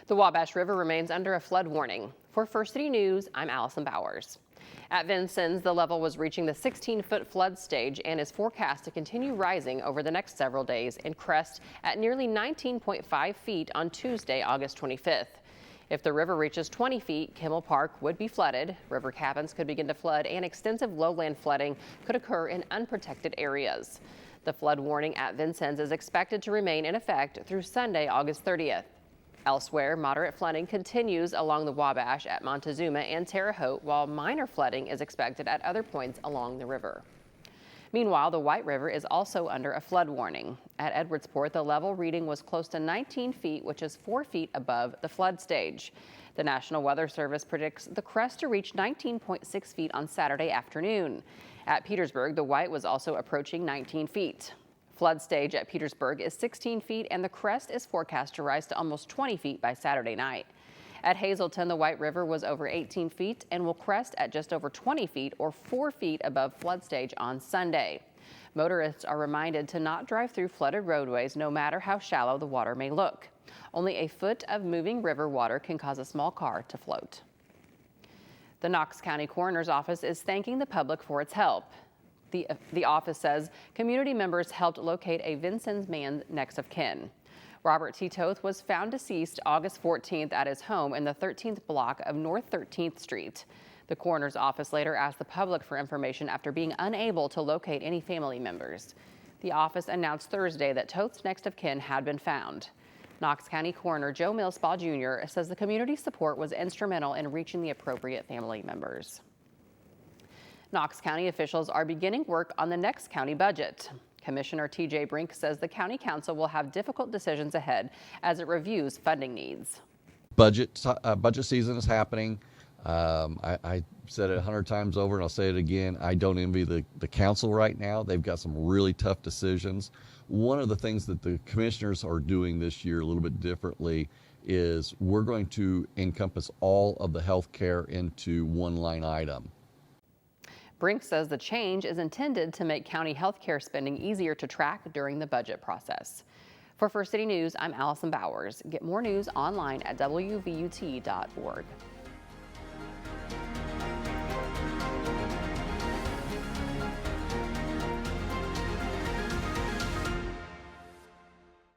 The Wabash River remains under a flood warning. For First City News, I'm Allison Bowers. At Vincennes, the level was reaching the 16-foot flood stage and is forecast to continue rising over the next several days and crest at nearly 19.5 feet on Tuesday, August 25th. If the river reaches 20 feet, Kimmel Park would be flooded, river cabins could begin to flood, and extensive lowland flooding could occur in unprotected areas. The flood warning at Vincennes is expected to remain in effect through Sunday, August 30th. Elsewhere, moderate flooding continues along the Wabash at Montezuma and Terre Haute, while minor flooding is expected at other points along the river. Meanwhile, the White River is also under a flood warning. At Edwardsport, the level reading was close to 19 feet, which is 4 feet above the flood stage. The National Weather Service predicts the crest to reach 19.6 feet on Saturday afternoon. At Petersburg, the White was also approaching 19 feet. Flood stage at Petersburg is 16 feet, and the crest is forecast to rise to almost 20 feet by Saturday night. At Hazelton, the White River was over 18 feet and will crest at just over 20 feet or 4 feet above flood stage on Sunday. Motorists are reminded to not drive through flooded roadways no matter how shallow the water may look. Only a foot of moving river water can cause a small car to float. The Knox County Coroner's Office is thanking the public for its help. The office says community members helped locate a Vincennes man next of kin. Robert T. Toth was found deceased August 14th at his home in the 13th block of North 13th Street. The coroner's office later asked the public for information after being unable to locate any family members. The office announced Thursday that Toth's next of kin had been found. Knox County Coroner Joe Millspaw Jr. says the community support was instrumental in reaching the appropriate family members. Knox County officials are beginning work on the next county budget. Commissioner T.J. Brink says the county council will have difficult decisions ahead as it reviews funding needs. Budget season is happening. I said it 100 times over and I'll say it again. I don't envy the council right now. They've got some really tough decisions. One of the things that the commissioners are doing this year a little bit differently is we're going to encompass all of the health care into one line item. Brink says the change is intended to make county health care spending easier to track during the budget process. For First City News, I'm Allison Bowers. Get more news online at WVUT.org.